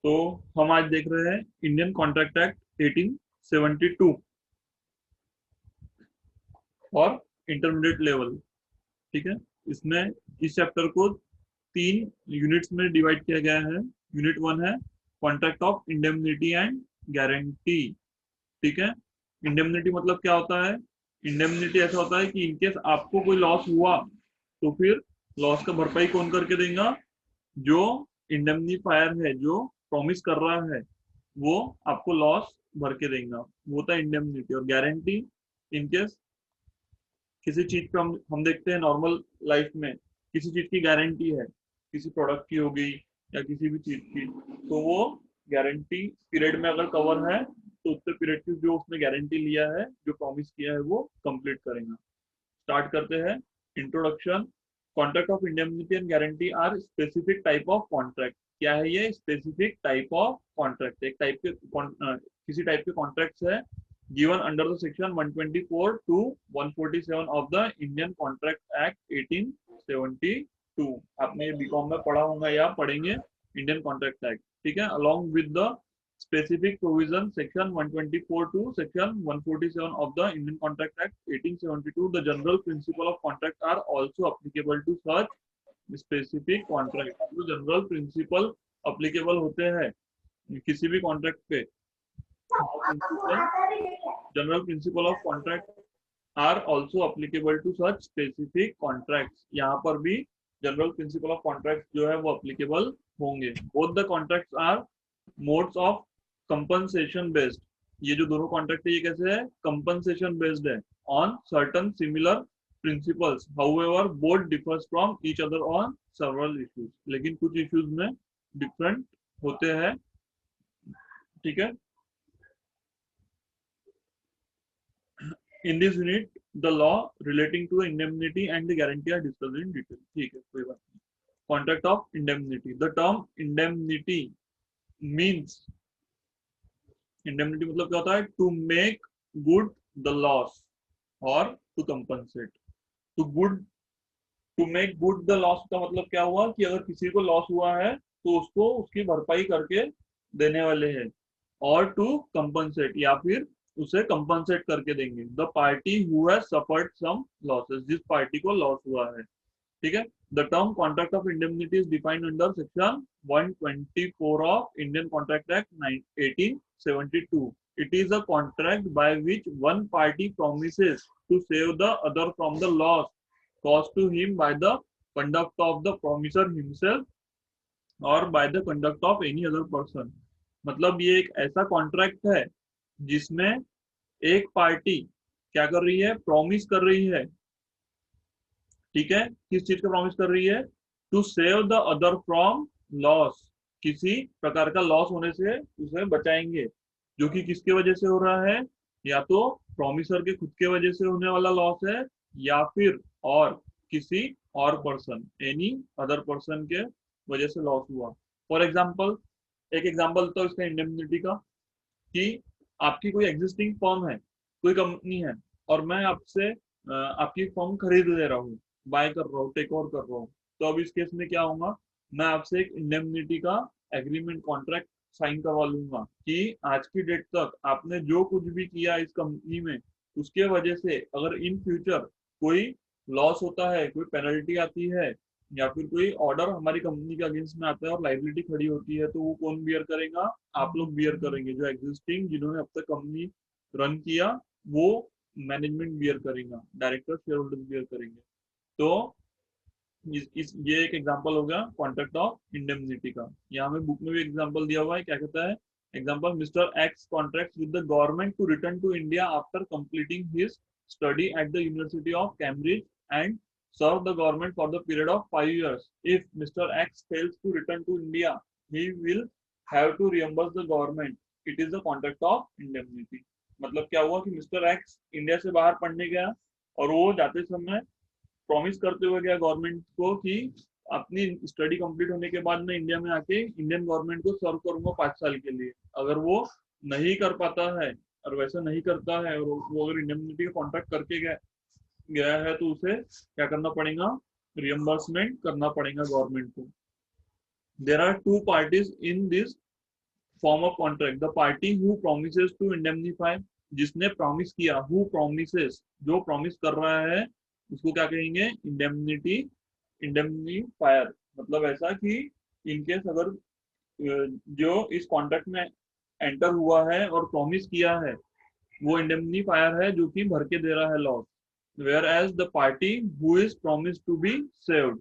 तो हम आज देख रहे हैं इंडियन कॉन्ट्रैक्ट एक्ट 1872 और इंटरमीडिएट लेवल। ठीक है, इसमें इस चैप्टर को 3 यूनिट्स में डिवाइड किया गया है। यूनिट 1 है contract of indemnity and guarantee. ठीक है, इंडेमनिटी मतलब क्या होता है? इंडेमनिटी ऐसा होता है कि इनकेस आपको कोई लॉस हुआ तो फिर लॉस का भरपाई कौन करके देगा? जो इंडेमनीफायर है, जो प्रॉमिस कर रहा है, वो आपको लॉस भर के देगा, वो होता है इंडेमनिटी। और गारंटी, इनकेस किसी चीज पे हम देखते हैं नॉर्मल लाइफ में किसी चीज की गारंटी है, किसी प्रोडक्ट की हो गई या किसी भी चीज की, तो वो गारंटी पीरियड में अगर कवर है तो उतने पीरियड की जो उसने गारंटी लिया है, जो प्रॉमिस किया है, वो कंप्लीट करेगा। स्टार्ट करते हैं। Introduction. Contract of indemnity and guarantee are specific type of contract. क्या है ये? Specific type of contract. एक टाइप के किसी टाइप के कॉन्ट्रैक्ट्स है given under the section 124 to 147 of the Indian Contract Act 1872। आपने ये बीकॉम में पढ़ा होगा या पढ़ेंगे इंडियन कॉन्ट्रैक्ट एक्ट। ठीक है, along with the specific provision section 124 to section 147 of the Indian Contract Act 1872, the general principle of contract are also applicable to such specific contract। जो जनरल प्रिंसिपल अप्लीकेबल होते हैं किसी भी contract पे, principle general principle of contract are also applicable to such specific contracts. यहाँ पर भी general principle of contract जो है वो अप्लीकेबल होंगे। Both the contracts are modes of compensation based. ये जो दोनों कॉन्ट्रैक्ट है ये कैसे है? कंपनसेशन बेस्ड है on certain similar principles. However both differs from each other on several issues. लेकिन कुछ इश्यूज में डिफरेंट होते हैं। ठीक है, in this unit the law relating to the indemnity and the guarantee are discussed in detail। ठीक है, कोई बात नहीं। Contract of indemnity. The term indemnity means, indemnity मतलब क्या होता है? To make good the loss or to compensate. To good to make good the loss का मतलब क्या हुआ कि अगर किसी को लॉस हुआ है तो उसको उसकी भरपाई करके देने वाले हैं। और टू कंपनसेट, या फिर उसे कंपनसेट करके देंगे the party who has suffered some losses, जिस पार्टी को लॉस हुआ है। ठीक है, the term contract of indemnity is defined under section 124 of Indian contract act 1872। It is a contract by which one party promises to save the other from the loss caused to him by the conduct of the promiser himself और by the conduct of any other person। मतलब ये एक ऐसा contract है जिसमें एक party क्या कर रही है? प्रॉमिस कर रही है। ठीक है, किस चीज का प्रॉमिस कर रही है? To save the other from loss. किसी प्रकार का लॉस होने से उसे बचाएंगे, जो कि किसके वजह से हो रहा है? या तो प्रॉमिसर के खुद के वजह से होने वाला लॉस है, या फिर और किसी और पर्सन, एनी अदर पर्सन के वजह से लॉस हुआ। फॉर एग्जाम्पल, एक एग्जाम्पल तो इसका इंडेमनिटी का, कि आपकी कोई एग्जिस्टिंग फर्म है, कोई कंपनी है, और मैं आपसे आपकी फर्म खरीद ले रहा हूँ, बाय कर रहा हूँ, टेक ओवर कर रहा हूँ। तो अब इस केस में क्या होगा? मैं आपसे एक इंडेमनिटी का एग्रीमेंट कॉन्ट्रैक्ट साइन करवा लूंगा कि आज की डेट तक आपने जो कुछ भी किया इस कंपनी में, उसके वजह से अगर इन फ्यूचर कोई लॉस होता है, कोई पेनल्टी आती है, या फिर कोई ऑर्डर हमारी कंपनी के अगेंस्ट में आता है और लाइबिलिटी खड़ी होती है, तो वो कौन बियर करेगा? आप लोग बियर करेंगे। जो एग्जिस्टिंग, जिन्होंने अब तक कंपनी रन किया, वो मैनेजमेंट बियर करेगा, डायरेक्टर शेयर होल्डर बियर करेंगे। तो ये एक एग्जांपल हो गया कॉन्ट्रैक्ट ऑफ इंडेमनिटी का। यहाँ में बुक में भी एग्जांपल दिया हुआ है, क्या कहता है? Example, mister X contract with the government to return to India after completing his study at the university of Cambridge and serve the government for the period of 5 years. If Mr. X fails to return to India, he will have to reimburse the government. It is the contract of indemnity। मतलब क्या हुआ कि mister x India से बाहर पढ़ने गया और वो जाते समय प्रॉमिस करते हुए गया गवर्नमेंट को कि अपनी स्टडी कंप्लीट होने के बाद मैं इंडिया में आके इंडियन गवर्नमेंट को सर्व करूंगा 5 साल के लिए। अगर वो नहीं कर पाता है और वैसा नहीं करता है, और वो अगर इंडेमनिटी का कॉन्ट्रैक्ट करके गया है, तो उसे क्या करना पड़ेगा? रियम्बर्समेंट करना पड़ेगा गवर्नमेंट को। There are two parties in this form of contract, the party who promises to indemnify, जिसने प्रॉमिस किया, हु प्रोमिसेस, जो प्रॉमिस कर रहा है उसको क्या कहेंगे, इंडेमनिटी, इंडेमनीफायर। मतलब ऐसा कि इनकेस अगर जो इस कॉन्ट्रैक्ट में एंटर हुआ है और प्रॉमिस किया है वो इंडेमनीफायर है जो कि भर के दे रहा है loss. Whereas the party who is promise to be saved,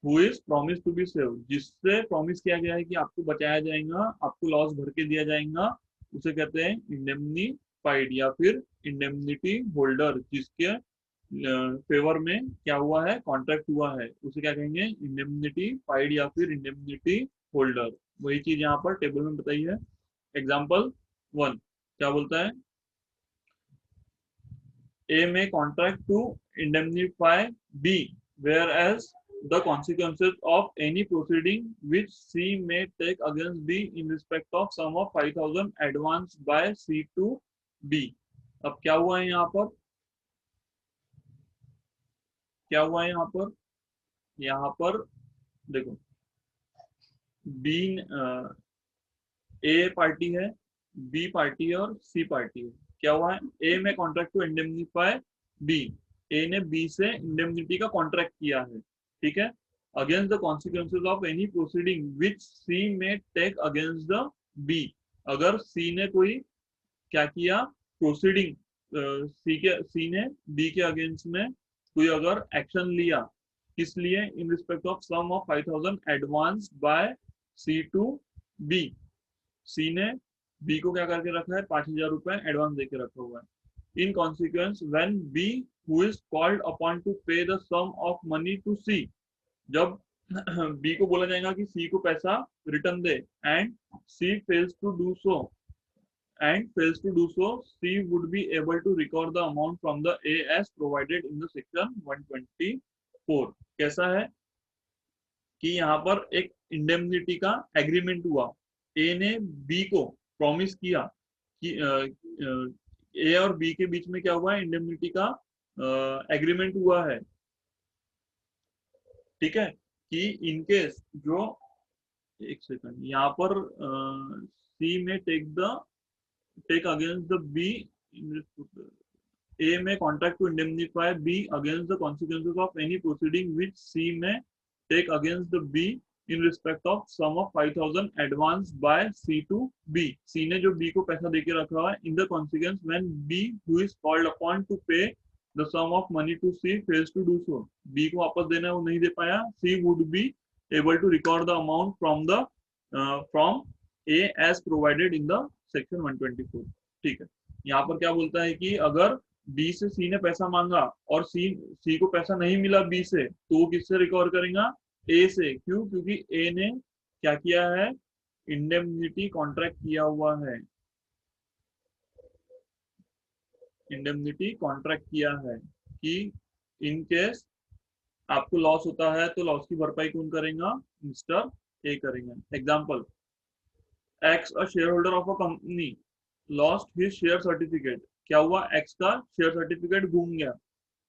who is promise to be saved, जिससे प्रॉमिस किया गया है कि आपको बचाया जाएगा, आपको लॉस भर के दिया जाएगा, उसे कहते हैं इंडेमनीफाइड। या फिर इंडेमनिटी होल्डर, जिसके फेवर में क्या हुआ है, कॉन्ट्रैक्ट हुआ है, उसे क्या कहेंगे, इंडेमनिटी फाइड या फिर इंडेमनिटी होल्डर। वही चीज यहाँ पर टेबल में बताई है। एग्जाम्पल 1 क्या बोलता है, A may contract to indemnify B, whereas the consequences of any proceeding which C may take against B in respect of sum of 5,000 advanced by C to B। अब क्या हुआ है यहाँ पर, क्या हुआ है यहाँ पर, यहाँ पर देखो, बी ए पार्टी है, बी पार्टी है और सी पार्टी है। क्या हुआ है, ए में कॉन्ट्रैक्ट टू इंडेमनीफाई बी, ए ने बी से इंडेमनिटी का कॉन्ट्रैक्ट किया है, ठीक है, against the consequences of any proceeding which C में टेक अगेंस्ट द बी। अगर सी ने कोई क्या किया, प्रोसीडिंग, सी ने बी के अगेंस्ट में कोई अगर एक्शन लिया, किस लिए, in respect of sum of 5,000 advance by C to B, C ने बी को क्या करके रखा है, 5,000 रुपए एडवांस देके रखा हुआ है। In consequence when B who is called upon to pay the sum of money to C, जब बी को बोला जाएगा कि सी को पैसा रिटर्न दे, and C fails to do so, C would be able to recover the amount from the A as provided in the section 124। कैसा है कि यहाँ पर एक इंडेमनिटी का एग्रीमेंट हुआ, ए ने बी को प्रॉमिस किया कि ए और बी के बीच में क्या हुआ है, इंडेमनिटी का एग्रीमेंट हुआ है, ठीक है, कि इनकेस जो, एक सेकंड, यहाँ पर सी में take against the B, A may contract to indemnify B against the consequences of any proceeding which C may take against the B in respect of sum of 5,000 advance by C to B। C ने जो B को पैसा देके रखा है, in the consequence when B who is called upon to pay the sum of money to C fails to do so, B को वापस देना है वो नहीं दे पाया, C would be able to recover the amount from A as provided in the section 124। ठीक है, यहाँ पर क्या बोलता है कि अगर बी से सी ने पैसा मांगा और सी को पैसा नहीं मिला बी से, तो वो किससे रिकवर करेगा, ए से। क्यों, क्योंकि ए ने क्या किया है, इंडेमनिटी कॉन्ट्रैक्ट किया हुआ है, इंडेमनिटी कॉन्ट्रैक्ट किया है कि इन केस आपको लॉस होता है तो लॉस की भरपाई कौन करेगा, मिस्टर ए करेंगे। Example, X a shareholder of a company lost his share certificate. क्या हुआ, एक्स का शेयर सर्टिफिकेट घूम गया,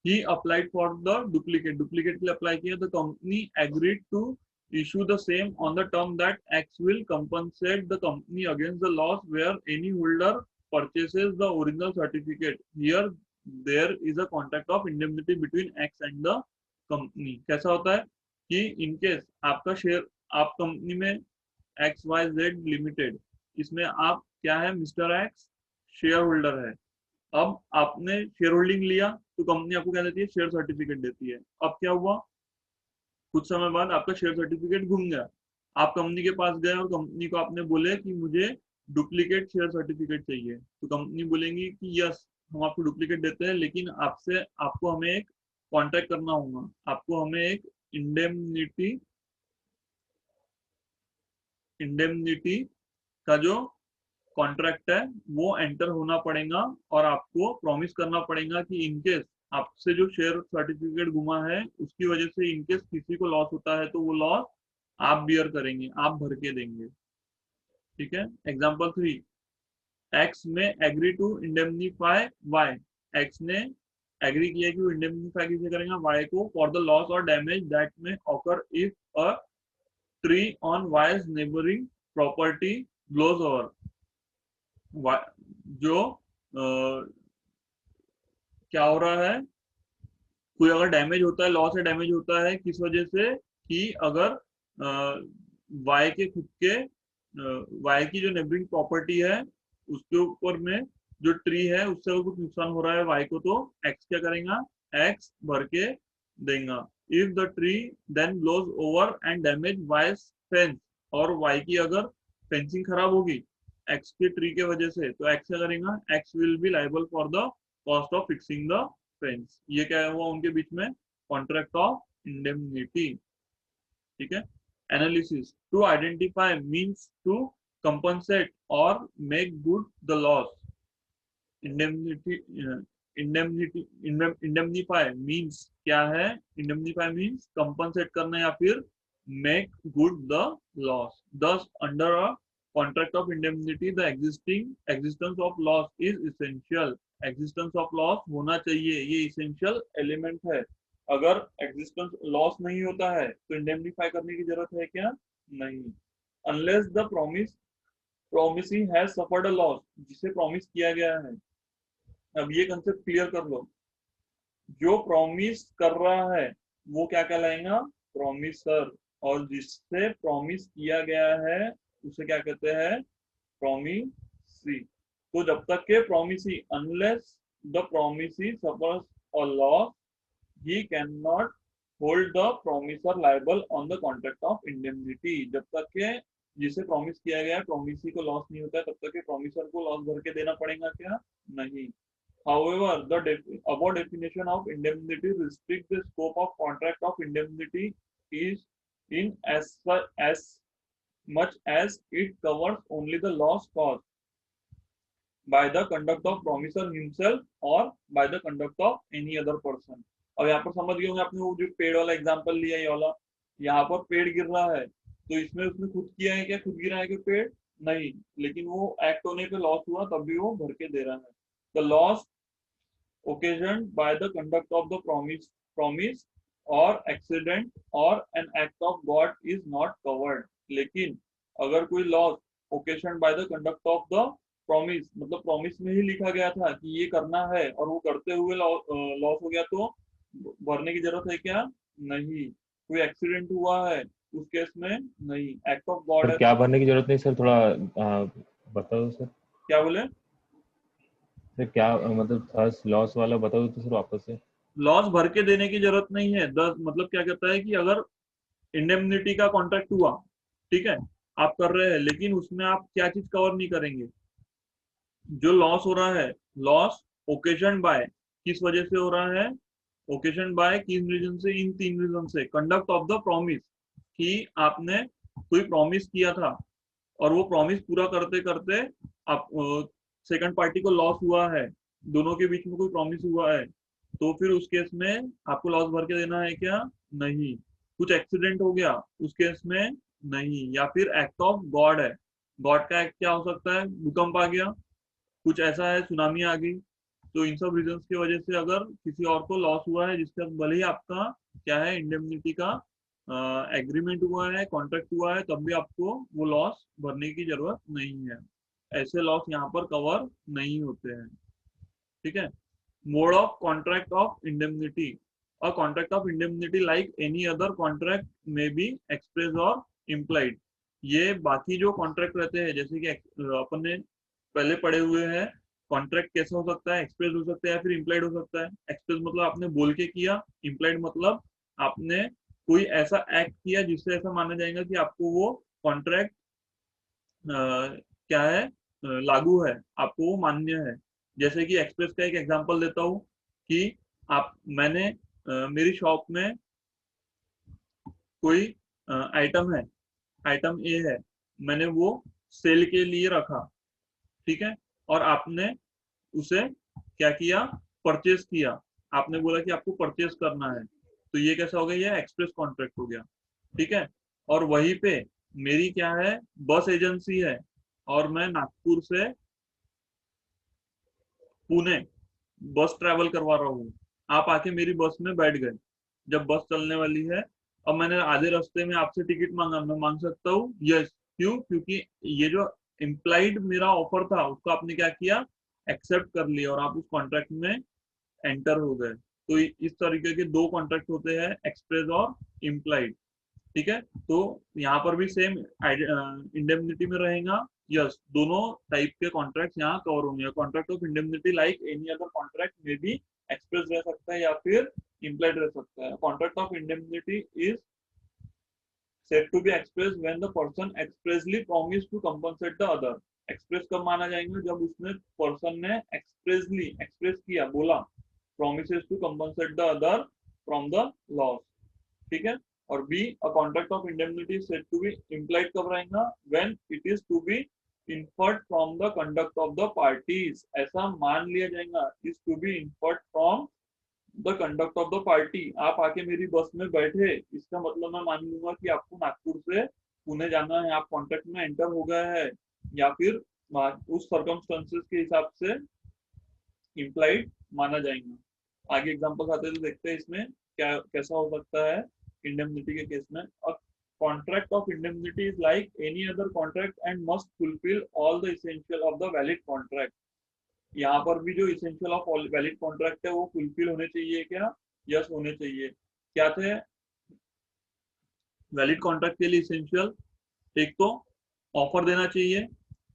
he applied for the duplicate, duplicate के लिए अप्लाई किया, the company agreed to issue the same on the term that X will compensate the company against the loss where any holder purchases the original certificate। Here there is a contract of indemnity between X and the company। कैसा होता है कि in case आपका share, आप company में XYZ limited, इसमें आप क्या है, मिस्टर एक्स शेयर होल्डर है। अब आपने शेयर होल्डिंग लिया तो कंपनी आपको क्या देती है, शेयर सर्टिफिकेट देती है। अब क्या हुआ, कुछ समय बाद आपका शेयर सर्टिफिकेट घूम गया, आप कंपनी के पास गए और कंपनी को आपने बोले कि मुझे डुप्लीकेट शेयर सर्टिफिकेट चाहिए, तो कंपनी बोलेंगी कि यस हम आपको डुप्लीकेट देते हैं, लेकिन आपको हमें एक कॉन्ट्रैक्ट करना होगा, आपको हमें एक इंडेमनिटी का जो कॉन्ट्रैक्ट है वो एंटर होना पड़ेगा, और आपको प्रॉमिस करना पड़ेगा कि इनकेस आपसे जो शेयर सर्टिफिकेट घुमा है उसकी वजह से इनकेस किसी को लॉस होता है तो वो लॉस आप बियर करेंगे, आप भर के देंगे। ठीक है, example 3, X may agree to indemnify Y, X ने एग्री किया कि वो इंडेमनीफाई किसे करेगा, वाई को, फॉर द लॉस और damage that may occur if a tree on Y's neighbouring property blows over, जो क्या हो रहा है, कोई अगर डैमेज होता है, लॉस या डैमेज होता है किस वजह से, कि अगर वाई के खुद के वाई की जो नेबरिंग प्रॉपर्टी है उसके ऊपर में जो ट्री है उससे अगर कुछ नुकसान हो रहा है वाई को, तो एक्स क्या करेगा, एक्स भर के देगा। If the tree then blows over and damage Y's fence, और वाई की अगर फेंसिंग खराब होगी एक्स के ट्री के वजह से, तो एक्स क्या करेगा, x will be liable for the cost of fixing the fence. ये क्या हुआ उनके बीच में, कॉन्ट्रैक्ट ऑफ इंडेमनिटी। ठीक है। Analysis, to identify means to compensate or make good the loss. Indemnity, indemnity, indemnify means क्या है, इंडेमनीफाई मीन्स कंपनसेट करना या फिर make good the loss. Thus under a contract of indemnity the existence of loss is essential. Existence of loss होना चाहिए, ये essential element है। अगर एग्जिस्टेंस लॉस नहीं होता है तो इंडेमनीफाई करने की जरूरत है क्या, नहीं। Unless the promisee has suffered a loss, जिसे प्रॉमिस किया गया है। अब ये कंसेप्ट क्लियर कर लो, जो प्रॉमिस कर रहा है वो क्या कहलाएगा, प्रॉमिसर, और जिससे प्रॉमिस किया गया है उसे क्या कहते हैं, प्रॉमिसी। तो जब तक के promisee, unless the promisee suffers a loss, he cannot hold the promiser liable on the contract of indemnity। जब तक के जिसे प्रॉमिस किया गया है प्रॉमिसी को लॉस नहीं होता है, तब तक के प्रॉमिसर को लॉस भर के देना पड़ेगा क्या, नहीं। However, the above definition of indemnity restricts the scope of contract of indemnity is in as much as it covers only the loss caused by the conduct of promiser himself or by the conduct of any other person। अब यहाँ पर समझ गए होंगे आपने, वो जो पेड़ वाला एग्जांपल लिया ये वाला, यहाँ पर पेड़ गिर रहा है तो इसमें उसने खुद किया है क्या, खुद गिरा है क्या पेड़, नहीं, लेकिन वो एक्ट होने पे लॉस हुआ तब भी वो भर के दे रहा है। The loss occasioned by the conduct of the promise or accident or an act of God is not covered। लेकिन अगर कोई loss occasioned by the conduct of the promise, मतलब प्रॉमिस में ही लिखा गया था कि ये करना है और वो करते हुए लॉस हो गया, तो भरने की जरूरत है क्या, नहीं। कोई एक्सीडेंट हुआ है उस केस में नहीं, एक्ट ऑफ गॉड सर है। क्या भरने की जरूरत नहीं सर, थोड़ा बता दो सर। क्या बोले, सर क्या मतलब था लॉस वाला, बता दो तो सर वापस से। लॉस भर के देने की जरूरत नहीं है। दस मतलब क्या कहता है कि अगर इंडेमनिटी का कॉन्ट्रैक्ट हुआ, ठीक है, आप कर रहे हैं, लेकिन उसमें आप क्या चीज कवर नहीं करेंगे, जो लॉस हो रहा है, लॉस ओकेजन बाय, किस वजह से हो रहा है, ओकेजन बाय किन रीजन से, इन तीन रीजन से। कंडक्ट ऑफ द प्रॉमिस, कि आपने कोई प्रॉमिस किया था और वो प्रॉमिस पूरा करते करते आप सेकंड पार्टी को लॉस हुआ है, दोनों के बीच में कोई प्रॉमिस हुआ है, तो फिर उस केस में आपको लॉस भर के देना है क्या, नहीं। कुछ एक्सीडेंट हो गया उस केस में नहीं, या फिर एक्ट ऑफ गॉड है, गॉड का एक्ट क्या हो सकता है, भूकंप आ गया, कुछ ऐसा है, सुनामी आ गई, तो इन सब रीजन की वजह से अगर किसी और को लॉस हुआ है, जिसका भले ही आपका क्या है, इंडेमनिटी का एग्रीमेंट हुआ है, कॉन्ट्रैक्ट हुआ है, तब भी आपको वो लॉस भरने की जरूरत नहीं है। ऐसे लॉस यहाँ पर कवर नहीं होते हैं। ठीक है। Mode of contract of indemnity, और contract of indemnity like any other contract may be express or implied. ये बाकी जो कॉन्ट्रैक्ट रहते हैं, जैसे कि अपन ने पहले पढ़े हुए हैं, कॉन्ट्रैक्ट कैसे हो सकता है, एक्सप्रेस हो सकता है या फिर इम्प्लाइड हो सकता है। एक्सप्रेस मतलब आपने बोल के किया, इम्प्लाइड मतलब आपने कोई ऐसा एक्ट किया जिससे ऐसा माना जाएगा कि आपको वो कॉन्ट्रैक्ट क्या है, लागू है, आपको वो मान्य है। जैसे कि एक्सप्रेस का एक एग्जांपल देता हूँ कि आप मैंने मेरी शॉप में कोई आइटम है, आइटम ए है, मैंने वो सेल के लिए रखा, ठीक है, और आपने उसे क्या किया, परचेज किया, आपने बोला कि आपको परचेज करना है, तो ये कैसा हो गया, ये एक्सप्रेस कॉन्ट्रैक्ट हो गया। ठीक है। और वहीं पे मेरी क्या है, बस एजेंसी है, और मैं नागपुर से पुणे बस ट्रैवल करवा रहा हूँ, आप आके मेरी बस में बैठ गए, जब बस चलने वाली है, अब मैंने आधे रास्ते में आपसे टिकट मांगा, मैं मांग सकता हूँ, यस। क्यों, क्योंकि ये जो इम्प्लाइड मेरा ऑफर था, उसको आपने क्या किया, एक्सेप्ट कर लिया और आप उस कॉन्ट्रैक्ट में एंटर हो गए। तो इस तरीके के दो कॉन्ट्रैक्ट होते हैं, एक्सप्रेस और इम्प्लाइड। ठीक है, तो यहाँ पर भी सेम इंडेमनिटी में रहेगा। यस, दोनों टाइप के कॉन्ट्रैक्ट यहाँ कवर होंगे। Contract of indemnity like any other contract में भी एक्सप्रेस रह सकता है या फिर इम्प्लाइड रह सकता है। Contract of indemnity is said to be expressed when the person expressly promised to compensate the other। Express कब माना जाएंगे, जब उसने पर्सन ने एक्सप्रेसली एक्सप्रेस किया, बोला, promises to compensate the other from the loss। ठीक है, और B, a contract of indemnity said to be implied कब रहेगा, when it is to be inferred from the conduct of the parties. ऐसा मान लिया जाएगा, is to be inferred from the conduct of the party. आप आके मेरी बस में बैठे, इसका मतलब मैं मान लूंगा कि आपको नागपुर से पुणे जाना है, आप कॉन्ट्रैक्ट में एंटर हो गए हैं, या फिर उस सर्कमस्टेंसेस के हिसाब से इम्प्लाइड माना जाएगा। आगे एग्जांपल्स आते हैं तो देखते हैं इसमें क्या कैसा हो सकता है इंडेमनिटी के केस में। अ contract of indemnity is like any other contract and must fulfil all the essential of the valid contract. यहाँ पर भी जो इसेंशियल ऑफ वैलिड कॉन्ट्रैक्ट है वो फुलफिल होने चाहिए क्या, यस होने चाहिए। क्या थे वैलिड कॉन्ट्रैक्ट के लिए इसेंशियल, एक तो ऑफर देना चाहिए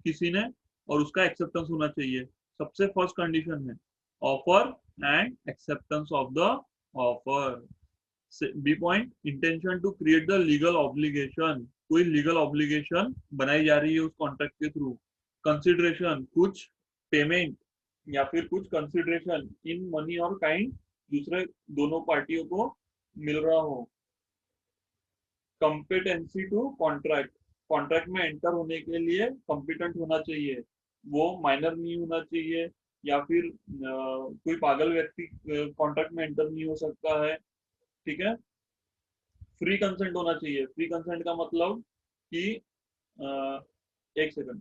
किसी ने और उसका एक्सेप्टेंस होना चाहिए, सबसे फर्स्ट कंडीशन है offer and acceptance of the offer. B point, intention to create the legal obligation, कोई लीगल ऑब्लिगेशन बनाई जा रही है उस कॉन्ट्रैक्ट के थ्रू। कंसिडरेशन, कुछ पेमेंट या फिर कुछ कंसिडरेशन इन मनी और काइंड दूसरे दोनों पार्टियों को मिल रहा हो। कॉम्पिटेंसी टू कॉन्ट्रैक्ट, कॉन्ट्रैक्ट में एंटर होने के लिए कॉम्पिटेंट होना चाहिए, वो माइनर नहीं होना चाहिए या फिर कोई पागल व्यक्ति कॉन्ट्रैक्ट में एंटर नहीं हो सकता है। ठीक है, फ्री कंसेंट होना चाहिए। फ्री कंसेंट का मतलब कि एक सेकंड,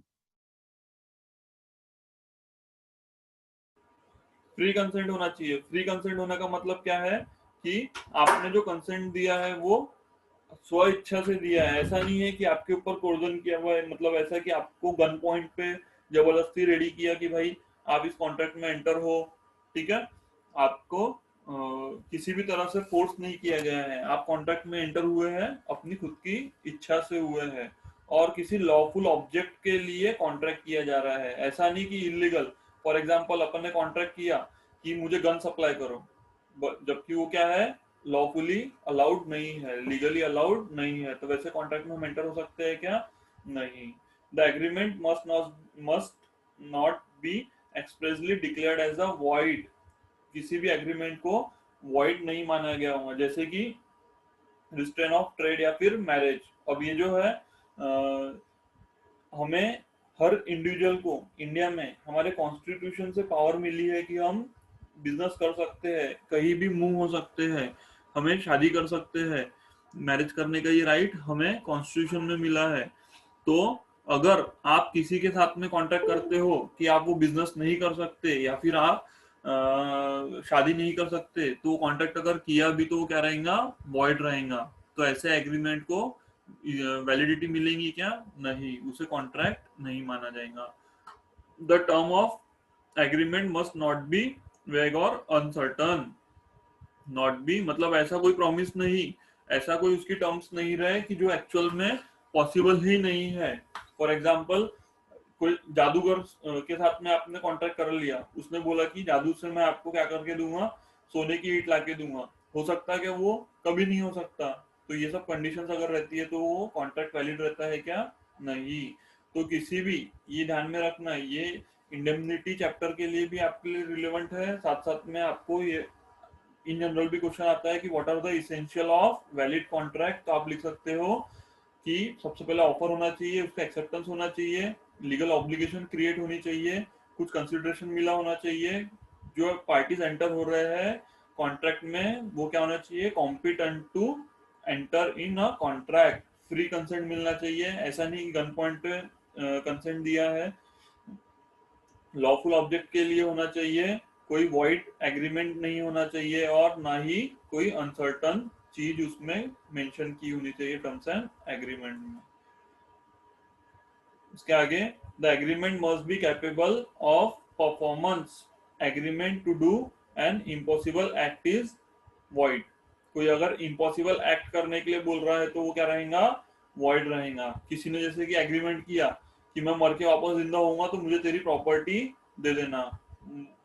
फ्री कंसेंट होना चाहिए। फ्री कंसेंट होने का मतलब क्या है कि आपने जो कंसेंट दिया है वो स्व इच्छा से दिया है, ऐसा नहीं है कि आपके ऊपर कोर्जन किया हुआ है, मतलब ऐसा कि आपको गन पॉइंट पे जबरदस्ती रेडी किया कि भाई आप इस कॉन्ट्रैक्ट में एंटर हो। ठीक है, आपको किसी भी तरह से फोर्स नहीं किया गया है, आप कॉन्ट्रैक्ट में एंटर हुए हैं अपनी खुद की इच्छा से हुए हैं और किसी लॉफुल ऑब्जेक्ट के लिए कॉन्ट्रैक्ट किया जा रहा है, ऐसा नहीं कि इलीगल। फॉर एग्जाम्पल अपन ने कॉन्ट्रैक्ट किया कि मुझे गन सप्लाई करो, जबकि वो क्या है, लॉफुली अलाउड नहीं है, लीगली अलाउड नहीं है, तो वैसे कॉन्ट्रैक्ट में हम एंटर हो सकते हैं क्या, नहीं। The agreement must not be expressly declared as a void, किसी भी एग्रीमेंट को वॉइड नहीं माना गया होगा, जैसे कि रिस्ट्रेन ऑफ ट्रेड या फिर मैरिज। अब ये जो है हमें हर इंडिविजुअल को इंडिया में हमारे कॉन्स्टिट्यूशन से पावर मिली है कि हम बिजनेस कर सकते हैं, कहीं भी मूव हो सकते हैं, हमें शादी कर सकते हैं, मैरिज करने का ये राइट हमें कॉन्स्टिट्यूशन में मिला है। तो अगर आप किसी के साथ में कॉन्ट्रैक्ट करते हो कि आप वो बिजनेस नहीं कर सकते या फिर आप शादी नहीं कर सकते, तो कॉन्ट्रैक्ट अगर किया भी तो वो क्या रहेगा, वॉइड रहेगा। तो ऐसे एग्रीमेंट को वैलिडिटी मिलेगी क्या, नहीं, उसे कॉन्ट्रैक्ट नहीं माना जाएगा। The term of agreement must not B वेग और अनसर्टन। नॉट बी मतलब ऐसा कोई प्रॉमिस नहीं, ऐसा कोई उसकी टर्म्स नहीं रहे कि जो एक्चुअल में पॉसिबल ही नहीं है। फॉर एग्जाम्पल, कोई जादूगर के साथ में आपने कॉन्ट्रैक्ट कर लिया, उसने बोला कि जादू से मैं आपको क्या करके दूंगा, सोने की ईंट लाके दूंगा, हो सकता है कि वो कभी नहीं हो सकता। तो ये सब कंडीशंस अगर रहती है तो वो कॉन्ट्रैक्ट वैलिड रहता है क्या, नहीं। तो किसी भी, ये ध्यान में रखना, ये इंडेमनिटी चैप्टर के लिए भी आपके लिए रिलेवेंट है, साथ साथ में आपको ये इन जनरल भी क्वेश्चन आता है कि what are the essential of valid contract. तो आप लिख सकते हो कि सबसे पहले ऑफर होना चाहिए, उसका एक्सेप्टेंस होना चाहिए, लीगल ऑब्लिगेशन क्रिएट होनी चाहिए, कुछ कंसिडरेशन मिला होना चाहिए, जो पार्टीज एंटर हो रहे हैं कॉन्ट्रैक्ट में वो क्या होना चाहिए, competent to enter in a contract, free consent मिलना चाहिए, ऐसा नहीं गन पॉइंट पे कंसेंट दिया है, लॉफुल ऑब्जेक्ट के लिए होना चाहिए, कोई वॉइड एग्रीमेंट नहीं होना चाहिए और ना ही कोई अनसर्टन चीज उसमें मेंशन की होनी चाहिए टर्म्स एंड एग्रीमेंट में। उसके आगे the agreement must be capable of performance. Agreement to do an impossible act is void. कोई अगर इम्पॉसिबल एक्ट करने के लिए बोल रहा है तो वो क्या रहेगा, वॉइड रहेगा. किसी ने जैसे कि एग्रीमेंट किया कि मैं मर के वापस जिंदा होऊंगा तो मुझे तेरी प्रॉपर्टी दे देना.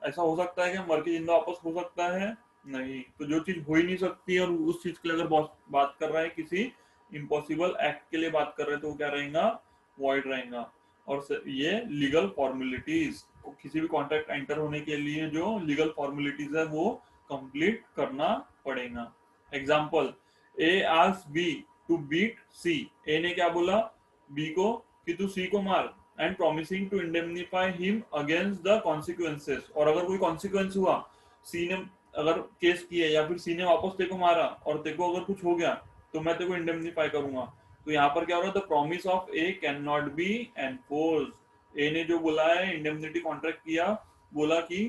ऐसा हो सकता है कि मर के जिंदा वापस हो सकता है? नहीं. तो जो चीज हो ही नहीं सकती और उस चीज के लिए अगर बात कर रहा है, किसी इम्पॉसिबल एक्ट के लिए बात कर रहे हैं, तो वो क्या रहेगा, वॉइड रहेगा. और ये लीगल फॉर्मेलिटीज, किसी भी कॉन्ट्रैक्ट एंटर होने के लिए जो लीगल फॉर्मेलिटीज है वो कंप्लीट करना पड़ेगा. Example, A asks B to beat C. A ने क्या बोला बी को कि तू सी को मार, and promising to indemnify him against the consequences. और अगर कोई कॉन्सिक्वेंस हुआ, सी ने अगर केस किया या फिर सी ने वापस तेको मारा और तेको अगर कुछ हो गया तो मैं तेको इंडेमनीफाई करूंगा. तो यहाँ पर क्या हो रहा है, the promise of A can not be enforce. A ने जो बोला है, इंडेमनिटी कॉन्ट्रैक्ट किया, बोला कि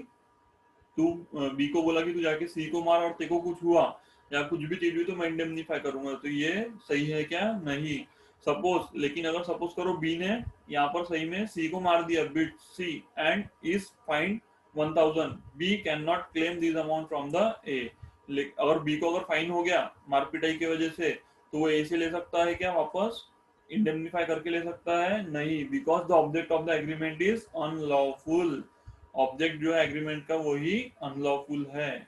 तू बी को बोला कि तू जाके सी को मार और तेको कुछ हुआ या कुछ भी चीज हुई तो मैं इंडेमनीफाई करूंगा. तो ये सही है क्या? नहीं. सपोज, लेकिन अगर सपोज करो बी ने यहाँ पर सही में सी को मार दिया, beat C and is fine 1000. B can not claim this amount from the A. अगर बी को अगर फाइन हो गया मारपिटाई की वजह से, तो वो ए से ले सकता है क्या वापस, इंडेमनीफाई करके ले सकता है? नहीं, because the object of the agreement is unlawful. Object जो है एग्रीमेंट का वही अनलॉफुल है.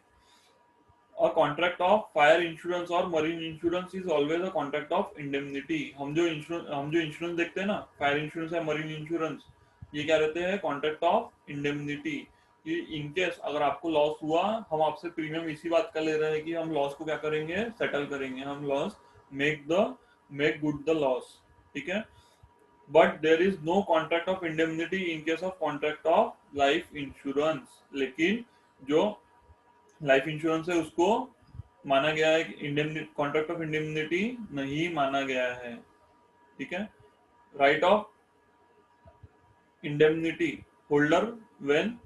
और कॉन्ट्रैक्ट ऑफ फायर इंश्योरेंस और marine insurance is always a contract of indemnity. हम जो इंश्योरेंस देखते हैं ना, फायर इंश्योरेंस या मरीन इंश्योरेंस, ये क्या रहते हैं, कॉन्ट्रैक्ट ऑफ इंडेमनिटी. कि इनकेस अगर आपको लॉस हुआ, हम आपसे प्रीमियम इसी बात का ले रहे हैं कि हम लॉस को क्या करेंगे, सेटल करेंगे. हम loss make good the loss. ठीक है. But there is no contract of indemnity in case of contract of life insurance. लेकिन जो लाइफ इंश्योरेंस है उसको माना गया है, कॉन्ट्रैक्ट ऑफ इंडेमनिटी नहीं माना गया है. ठीक है. Right of indemnity holder when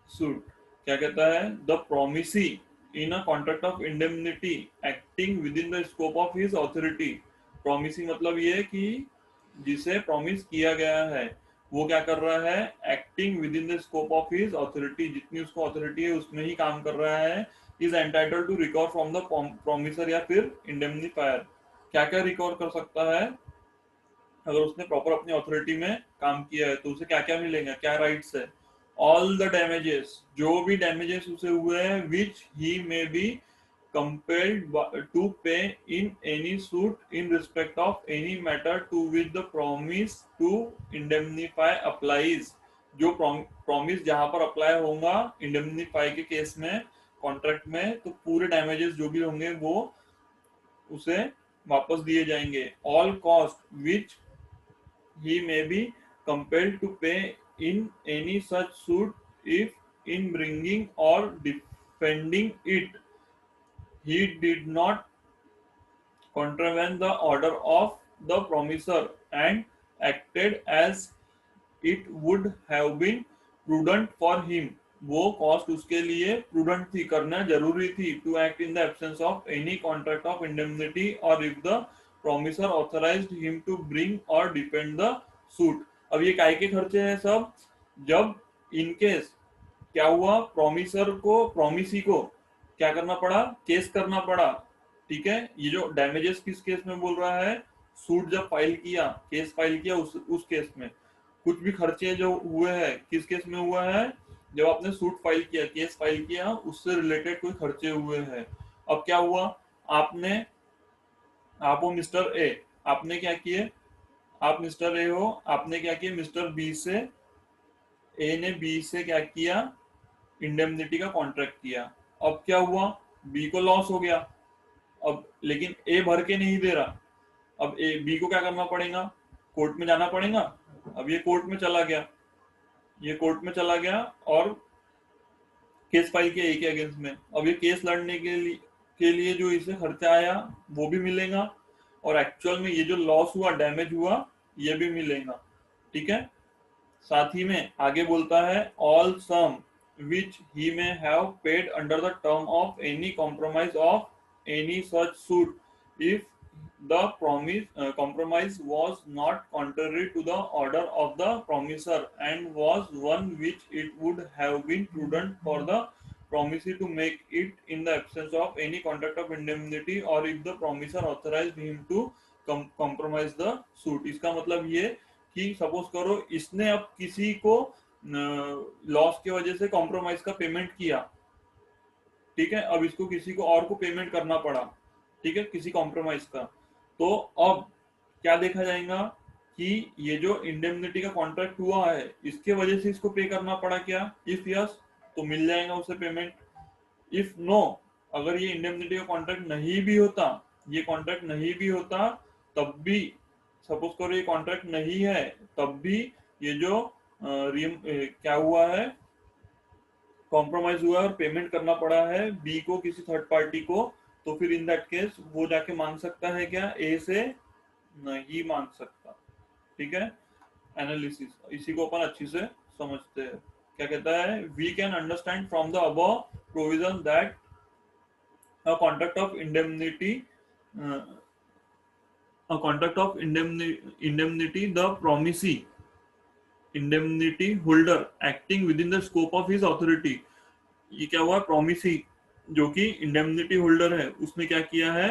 suit. क्या कहता है, the promisee in a contract of indemnity acting with in the scope of his authority. Promisee मतलब ये कि जिसे प्रॉमिस किया गया है वो क्या कर रहा है, acting with in the scope of his authority. जितनी उसको ऑथोरिटी है उसमें ही काम कर रहा है. Is entitled to recover from the promisor या फिर इंडेमनीफायर. क्या क्या रिकवर कर सकता है, अगर उसने प्रॉपर अपनी अथॉरिटी में काम किया है तो उसे क्या क्या मिलेगा, क्या राइट्स है. ऑल द डैमेजेस, जो भी डैमेजेस उसे हुए हैं, which he may be compelled to pay in any suit in respect of any matter to which the promise to indemnify applies. जो प्रॉमिस जहां पर अप्लाई होगा इंडेमनीफाई के केस में, कॉन्ट्रैक्ट में, तो पूरे डैमेजेस जो भी होंगे वो उसे वापस दिए जाएंगे. All cost which he may be compelled to pay in any such suit if in bringing or defending it he did not contravene the order of the promisor and acted as it would have been prudent for him. वो cost उसके लिए prudent थी, करना जरूरी थी. To act in the absence of any contract of indemnity or if the promisor authorized him to bring or defend the suit. अब ये काय के खर्चे हैं सब, जब इनकेस क्या हुआ, प्रोमिसी को क्या करना पड़ा, केस करना पड़ा. ठीक है. ये जो डैमेजेस किस केस में बोल रहा है, सूट जब फाइल किया, केस फाइल किया, उस केस में कुछ भी खर्चे जो हुए हैं, किस केस में हुआ है, जब आपने सूट फाइल किया, केस फाइल किया, उससे रिलेटेड कोई खर्चे हुए हैं. अब क्या हुआ, आप हो मिस्टर ए, आपने क्या किए, आप मिस्टर ए हो, आपने क्या किया, मिस्टर बी से, ए ने बी से क्या किया, इंडेमनिटी का कॉन्ट्रैक्ट किया. अब क्या हुआ, बी को लॉस हो गया. अब लेकिन ए भर के नहीं दे रहा. अब ए बी को क्या करना पड़ेगा, कोर्ट में जाना पड़ेगा. अब ये कोर्ट में चला गया, ये कोर्ट में चला गया और केस फाइल किया ए के अगेंस्ट में. अब ये केस लड़ने के लिए जो इसे खर्चा आया वो भी मिलेगा, और एक्चुअल में ये जो लॉस हुआ, डैमेज हुआ, ये भी मिलेगा. ठीक है. साथ ही में आगे बोलता है, all sum which he may have paid under the term of any compromise of any such suit if the compromise was not contrary to the order of the promisor and was one which it would have been prudent for the promisee to make it in the absence of any contract of indemnity or if the promisor authorized him to compromise the suit. इसका मतलब ये कि suppose करो इसने अब किसी को loss की वजह से कॉम्प्रोमाइज का पेमेंट किया, ठीक है, अब इसको किसी को और को पेमेंट करना पड़ा, ठीक है, किसी कॉम्प्रोमाइज का, तो अब क्या देखा जाएगा कि ये जो इंडेमनिटी का कॉन्ट्रैक्ट हुआ है इसके वजह से इसको पे करना पड़ा क्या, इफ यस तो मिल जाएगा उसे पेमेंट, इफ नो अगर ये इंडेमनिटी का कॉन्ट्रैक्ट नहीं भी होता, ये कॉन्ट्रैक्ट नहीं भी होता तब भी सपोज करो ये कॉन्ट्रैक्ट नहीं है तब भी ये जो क्या हुआ है कॉम्प्रोमाइज हुआ और पेमेंट करना पड़ा है बी को किसी थर्ड पार्टी को, तो फिर इन दैट केस वो जाके मांग सकता है क्या, ए से नहीं मांग सकता, ठीक है। एनालिसिस इसी को अपन अच्छी से समझते हैं, क्या कहता है, we can understand from the above provision that a contract of indemnity the promisee indemnity holder acting within the scope of his authority, ये क्या हुआ, प्रोमिसी जो कि इंडेमनिटी होल्डर है उसने क्या किया है,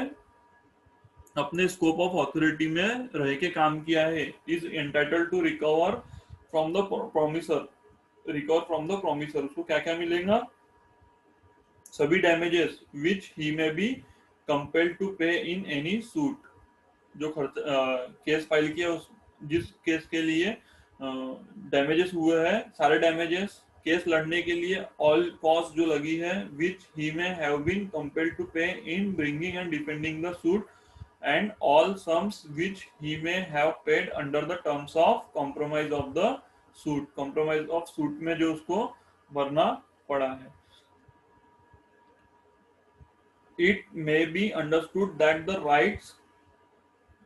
अपने स्कोप ऑफ अथॉरिटी में रह के काम किया है, is entitled to recover from the promisor, उसको क्या क्या मिलेगा, सभी डैमेजेस विच ही में be compelled to pay in any suit, जो केस फाइल किया उस जिस केस के लिए डैमेजेस हुए हैं, सारे डैमेजेस केस लड़ने के लिए ऑल कॉस्ट जो लगी है विच he may have been compelled to pay in bringing and defending the suit and all sums which he may have paid under the terms of compromise of the suit, compromise of suit में जो उसको भरना पड़ा है। It may be understood that the rights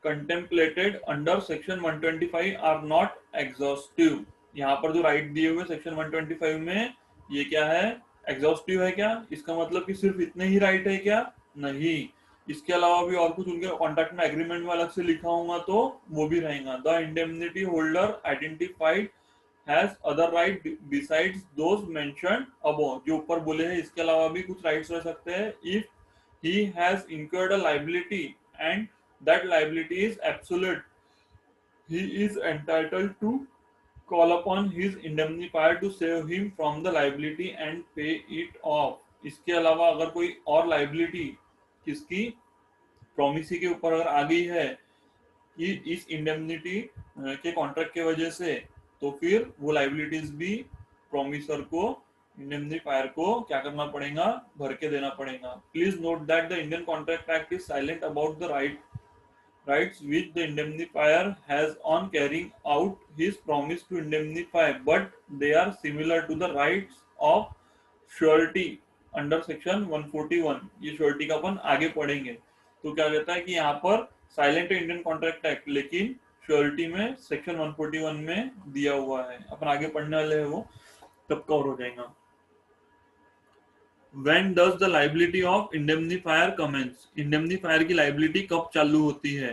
contemplated under section 125 are not exhaustive, यहाँ पर जो right दिए हुए सेक्शन 125 में ये क्या है, एग्जॉस्टिव है क्या, इसका मतलब कि सिर्फ इतने ही राइट है क्या, नहीं, इसके अलावा भी और कुछ उनके कॉन्ट्रैक्ट में एग्रीमेंट में अलग से लिखा होगा तो वो भी रहेगा। The indemnity holder identified has other right besides those mentioned above, जो ऊपर बोले हैं इसके अलावा भी कुछ राइट्स रह सकते हैं, if he has incurred a liability and that liability is absolute, he is entitled to call upon his indemnifier to save him from the liability and pay it off। इसके अलावा अगर कोई और लाइबिलिटी किसकी, promisee के ऊपर अगर आ गई है कि इस इंडेमनिटी के कॉन्ट्रैक्ट के वजह से, तो फिर वो लाइबिलिटीज भी प्रोमिसर को, इंडेमनिफायर को क्या करना पड़ेगा, भर के देना पड़ेगा। Please note that the Indian contract act is silent about the rights which the indemnifier has on carrying out his promise to indemnify, but they are similar to the rights of surety under section 141। ये surety का अपन आगे पढ़ेंगे, तो क्या कहता है कि यहाँ पर साइलेंट इंडियन कॉन्ट्रैक्ट एक्ट लेकिन surety में सेक्शन 141 में दिया हुआ है, अपन आगे पढ़ने वाले हैं वो तब कवर हो जाएगा। When does the liability of indemnifier commence? Indemnifier की liability कब चालू होती है,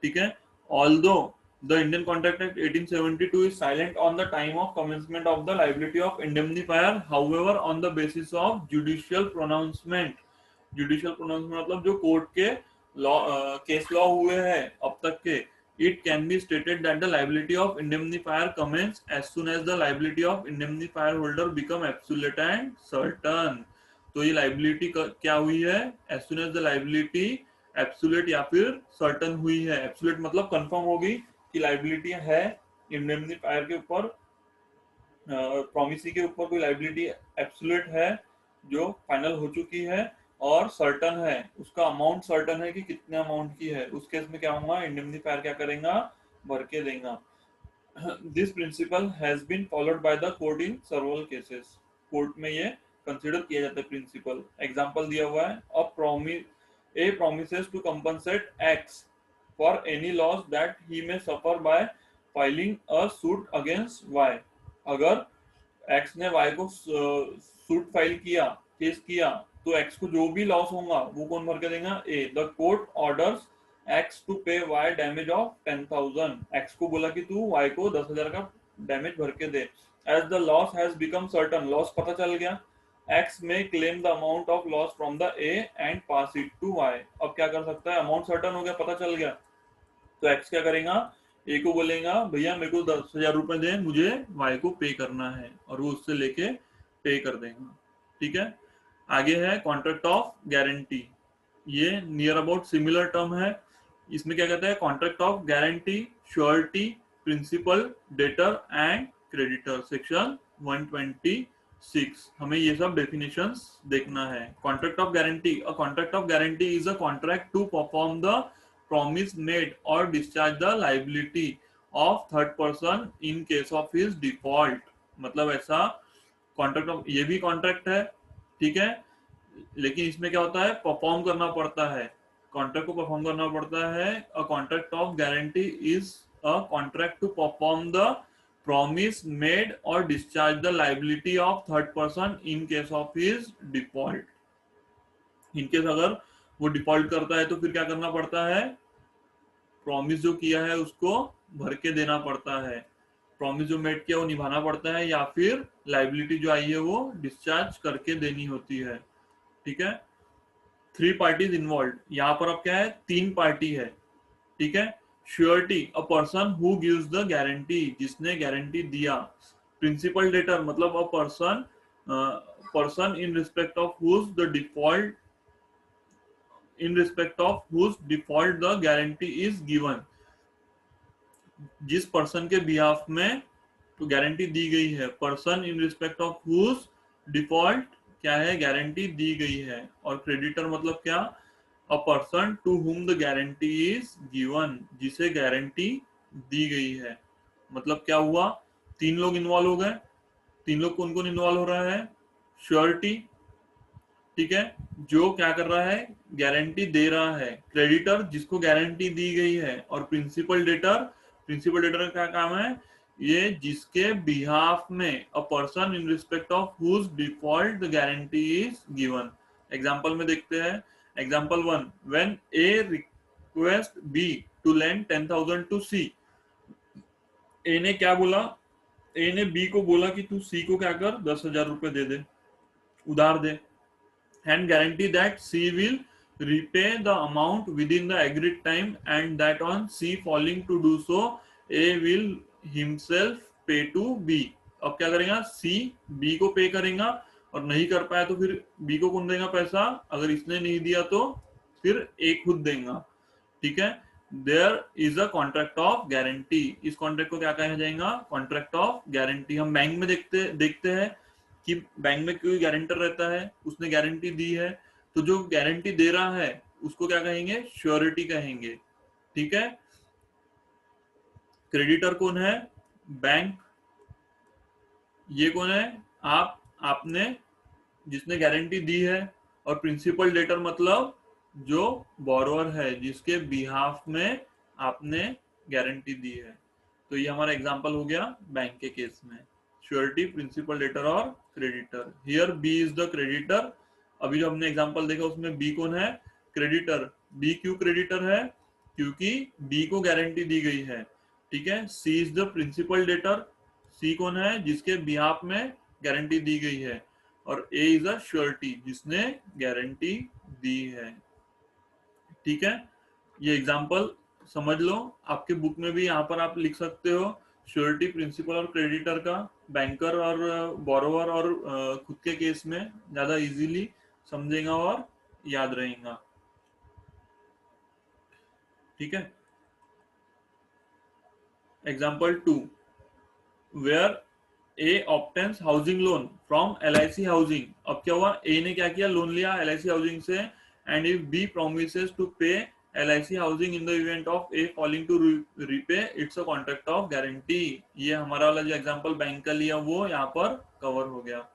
ठीक है। Although the Indian Contract Act 1872 is silent on the time of commencement of the liability of indemnifier, however, on the basis of judicial pronouncement मतलब जो court के लॉ केस लॉ हुए हैं अब तक के, it can be stated that the liability of indemnifier commence as soon as the liability of indemnifier holder become absolute and certain। तो ये लाइबिलिटी क्या हुई है, as soon as the liability absolute या फिर सर्टन हुई है, एब्सोल्यूट मतलब कंफर्म हो गई कि लाइबिलिटी है इंडेमनिफायर के ऊपर, प्रोमिसी के ऊपर कोई लाइबिलिटी एब्सोल्यूट है जो फाइनल हो चुकी है, और सर्टन है, उसका अमाउंट सर्टन है कि कितने अमाउंट की है, उस केस में क्या होगा, इंडेमनिफायर क्या करेगा, भर के देगा। This principle has been followed by the court in several cases, court में ये कंसीडर किया जाता है प्रिंसिपल। एग्जांपल दिया हुआ है, A promises to compensate X for any loss that he may suffer by filing a suit against Y। अगर X ने Y को सूट फाइल किया, केस किया, तो X को जो भी लॉस होगा वो कौन भर के देगा, A। The court orders X to pay Y damage of 10,000। X को बोला कि तू वाई को 10,000 का डैमेज भर के दे। As the loss has become certain, loss पता चल गया, X may claim the amount of loss from the A and pass it to Y. अब क्या कर सकता है, अमाउंट सर्टन हो गया, पता चल गया, तो एक्स क्या करेगा, ए को बोलेगा भैया मेरे को 10,000 रुपए दे, मुझे वाई को पे करना है, और वो उससे लेके पे कर देगा। ठीक है, आगे है कॉन्ट्रैक्ट ऑफ गारंटी। ये नियर अबाउट सिमिलर टर्म है। इसमें क्या कहता है, contract of guarantee, surety, principal, debtor and creditor, section 126। हमें ये सब डेफिनेशंस देखना है। Contract of guarantee, a contract of guarantee is a contract to perform the promise made or discharge the liability of third person in case of his default। मतलब ऐसा contract of, ये भी contract है, ठीक है, लेकिन इसमें क्या होता है, परफॉर्म करना पड़ता है, कॉन्ट्रैक्ट को परफॉर्म करना पड़ता है। A contract of guarantee is a contract to perform the promise made or discharge the liability of third person in case of his default. In case अगर वो डिफॉल्ट करता है तो फिर क्या करना पड़ता है, प्रॉमिस जो किया है उसको भर के देना पड़ता है, प्रॉमिस जो मेड किया वो निभाना पड़ता है, या फिर लाइबिलिटी जो आई है वो डिस्चार्ज करके देनी होती है। ठीक है, 3 पार्टीज इन्वॉल्व, यहाँ पर अब क्या है, 3 पार्टी है। ठीक है, surety, a person who gives the guarantee, जिसने गारंटी दिया। प्रिंसिपल डेटर, मतलब a person in respect of whose the default, in respect of whose default the guarantee is given, जिस पर्सन के बिहाफ में तो गारंटी दी गई है, person in respect of whose default क्या है, गारंटी दी गई है। और क्रेडिटर मतलब क्या, a person to whom the guarantee is given, जिसे गारंटी दी गई है। मतलब क्या हुआ, 3 लोग इन्वॉल्व हो गए। 3 लोग कौन कौन इन्वॉल्व हो रहा है, श्योरिटी, ठीक है, जो क्या कर रहा है, गारंटी दे रहा है, क्रेडिटर जिसको गारंटी दी गई है, और प्रिंसिपल डेटर, प्रिंसिपल डेटर का क्या काम है, ये जिसके बिहाफ में a person in respect of whose default the guarantee is given. Example में देखते हैं, example 1, when A request B to lend 10,000 to C. A ने क्या बोला, ए ने बी को बोला कि तू सी को क्या कर, 10,000 रुपए दे दे, उधार दे, and guarantee that C will repay the amount within the agreed time, and that on C failing to do so, A will himself pay to B। अब क्या करेगा, C B को पे करेगा, और नहीं कर पाया तो फिर B को कौन देगा पैसा, अगर इसने नहीं दिया तो फिर A खुद देगा। ठीक है, there is a contract of guarantee, इस कॉन्ट्रैक्ट को क्या कहा जाएगा, कॉन्ट्रैक्ट ऑफ गारंटी। हम बैंक में देखते हैं कि बैंक में कोई गारंटर रहता है, उसने गारंटी दी है, तो जो गारंटी दे रहा है उसको क्या कहेंगे, श्योरिटी कहेंगे। ठीक है, क्रेडिटर कौन है, बैंक, ये कौन है, आपने जिसने गारंटी दी है, और प्रिंसिपल डेटर मतलब जो बोरोअर है, जिसके बिहाफ में आपने गारंटी दी है। तो ये हमारा एग्जांपल हो गया बैंक के केस में, श्योरिटी, प्रिंसिपल डेटर और creditor. Here B is the creditor. अभी जो हमने एग्जांपल देखा उसमें बी कौन है, क्रेडिटर। बी क्यों क्रेडिटर है, क्योंकि बी को गारंटी दी गई है। ठीक है, सी इज द प्रिंसिपल डेटर, सी कौन है, जिसके बिहाफ में गारंटी दी गई है, और ए इज अ श्योरिटी, जिसने गारंटी दी है। ठीक है, ये एग्जांपल समझ लो, आपके बुक में भी यहाँ पर आप लिख सकते हो, श्योरिटी, प्रिंसिपल और क्रेडिटर का, बैंकर और बोरोवर और खुद के केस में ज्यादा इजीली समझेगा और याद रहेगा। ठीक है, example 2, where A obtains housing loan from LIC housing. अब क्या हुआ, ए ने क्या किया, लोन लिया LIC हाउसिंग से, and if B promises to pay LIC housing in the event of A failing to repay, it's a contract of guarantee. ये हमारा वाला जो एग्जांपल बैंक का लिया वो यहाँ पर कवर हो गया।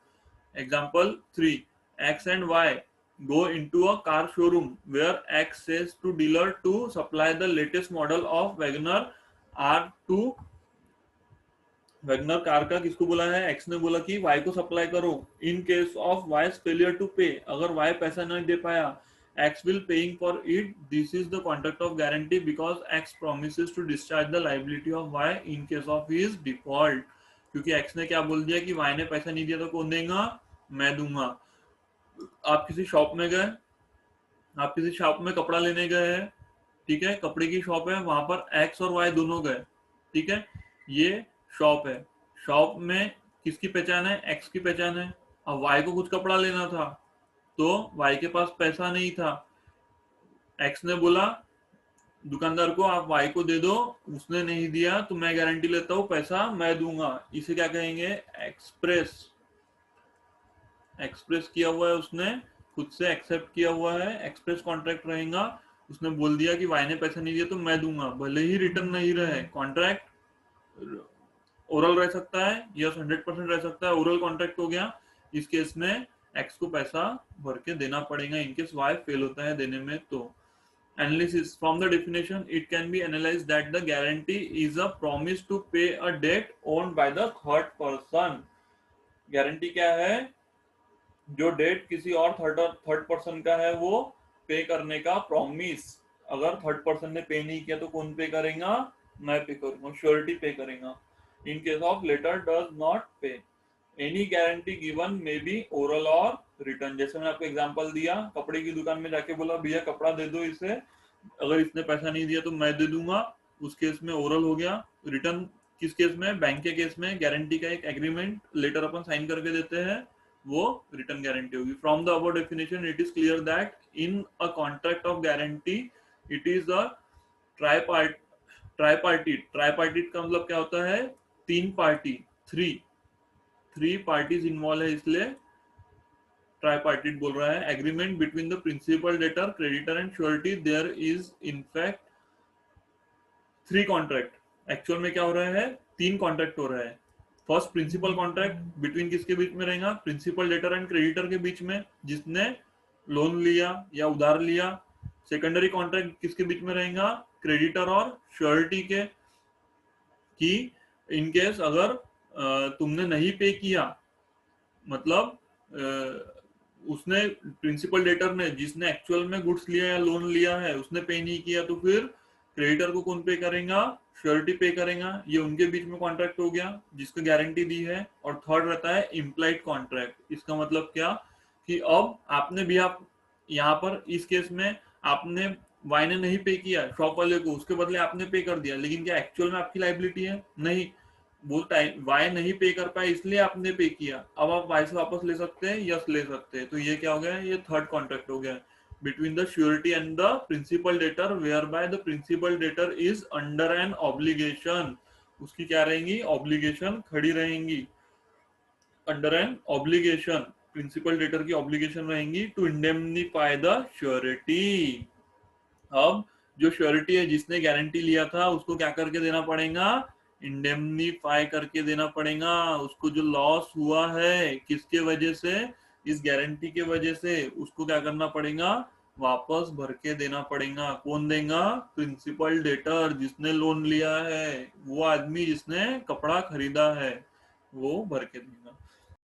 Example 3, X and Y go into a car showroom where X says to dealer to supply the latest model of Wagoner R2। Wagner car का किसको बोला है, एक्स ने बोला कि वाई को सप्लाई करो। In case of Y failure to pay, अगर वाई पैसा नहीं दे पाया, X will paying for it. This is the contract of guarantee because X promises to discharge the liability of Y in case of his default. क्योंकि X ने क्या बोल दिया कि Y ने पैसा नहीं दिया तो कौन देगा, मैं दूंगा. आप किसी शॉप में गए, आप किसी शॉप में कपड़ा लेने गए हैं, ठीक है, कपड़े की शॉप है, वहां पर X और Y दोनों गए, ठीक है, ये शॉप है, शॉप में किसकी पहचान है, X की पहचान है. अब Y को कुछ कपड़ा लेना था तो Y के पास पैसा नहीं था, X ने बोला दुकानदार को आप Y को दे दो, उसने नहीं दिया तो मैं गारंटी लेता हूँ, पैसा मैं दूंगा. इसे क्या कहेंगे, एक्सप्रेस. एक्सप्रेस किया हुआ है, उसने खुद से एक्सेप्ट किया हुआ है, एक्सप्रेस कॉन्ट्रैक्ट रहेगा. उसने बोल दिया कि वाई ने पैसा नहीं दिया तो मैं दूंगा, भले ही रिटर्न नहीं रहे. कॉन्ट्रैक्ट ओरल रह सकता है, यस 100% रह सकता है, ओरल कॉन्ट्रैक्ट हो गया. इस केस में एक्स को पैसा भर के देना पड़ेगा इनकेस वाई फेल होता है देने में. तो analysis from the definition it can be analyzed that the guarantee is a promise to pay a debt owned by the third person. Guarantee क्या है, जो डेट किसी और थर्ड पर्सन का है वो पे करने का प्रॉमिस. अगर थर्ड पर्सन ने पे नहीं किया तो कौन पे करेगा, मैं पे करूंगा, श्योरिटी पे करेगा. In case of latter does not pay, any guarantee given may be oral or written. जैसे मैंने आपको एग्जांपल दिया, कपड़े की दुकान में जाके बोला भैया कपड़ा दे दो इसे, अगर इसने पैसा नहीं दिया तो मैं दे दूंगा, उस केस में ओरल हो गया. रिटर्न किस केस में, बैंक के केस में गारंटी का एक एग्रीमेंट लेटर अपन साइन करके देते हैं, वो रिटर्न गारंटी होगी. From the above definition it is clear that in a contract of guarantee it is a tripartite. Tripartite का मतलब क्या होता है, तीन पार्टी, थ्री पार्टीज इन्वॉल्व है, इसलिए ट्राइपार्टीट बोल रहा है. Agreement between the principal debtor creditor and surety. There is in fact three contract. Actual में क्या हो रहा है, तीन कॉन्ट्रैक्ट हो रहा है. फर्स्ट प्रिंसिपल कॉन्ट्रैक्ट बिटवीन किसके बीच में रहेगा, प्रिंसिपल डेटर एंड क्रेडिटर के बीच में, जिसने लोन लिया या उधार लिया. सेकेंडरी कॉन्ट्रैक्ट किसके बीच में रहेगा, क्रेडिटर और श्योरिटी के, कि इनकेस अगर तुमने नहीं पे किया, मतलब उसने प्रिंसिपल डेटर ने, जिसने एक्चुअल में गुड्स लिया या लोन लिया है, उसने पे नहीं किया तो फिर क्रेडिटर को कौन पे करेगा, श्योरिटी पे करेगा. ये उनके बीच में कॉन्ट्रैक्ट हो गया जिसको गारंटी दी है. और थर्ड रहता है इम्प्लाइड कॉन्ट्रैक्ट. इसका मतलब क्या, कि अब आपने भी, आप यहाँ पर इस केस में आपने वाई ने नहीं पे किया शॉप वाले को, उसके बदले आपने पे कर दिया, लेकिन क्या एक्चुअल में आपकी लाइबिलिटी है, नहीं. बोलता है वाई नहीं पे कर पाए इसलिए आपने पे किया, अब आप वाई से वापस ले सकते हैं, यस ले सकते हैं. तो ये क्या हो गया, ये थर्ड कॉन्ट्रैक्ट हो गया between the surety and the principal debtor whereby the principal debtor is under an obligation. उसकी क्या रहेंगी, ऑब्लिगेशन खड़ी रहेंगी. Under an obligation, principal debtor की ऑब्लिगेशन रहेंगी टू इंडेमनीफाई द श्योरिटी. अब जो श्योरिटी है, जिसने गारंटी लिया था, उसको क्या करके देना पड़ेगा, इंडेमनीफाई करके देना पड़ेगा. उसको जो लॉस हुआ है किसके वजह से, इस गारंटी के वजह से, उसको क्या करना पड़ेगा, वापस भर के देना पड़ेगा. कौन देगा, प्रिंसिपल डेटर, जिसने लोन लिया है, वो आदमी जिसने कपड़ा खरीदा है, वो भर के देगा.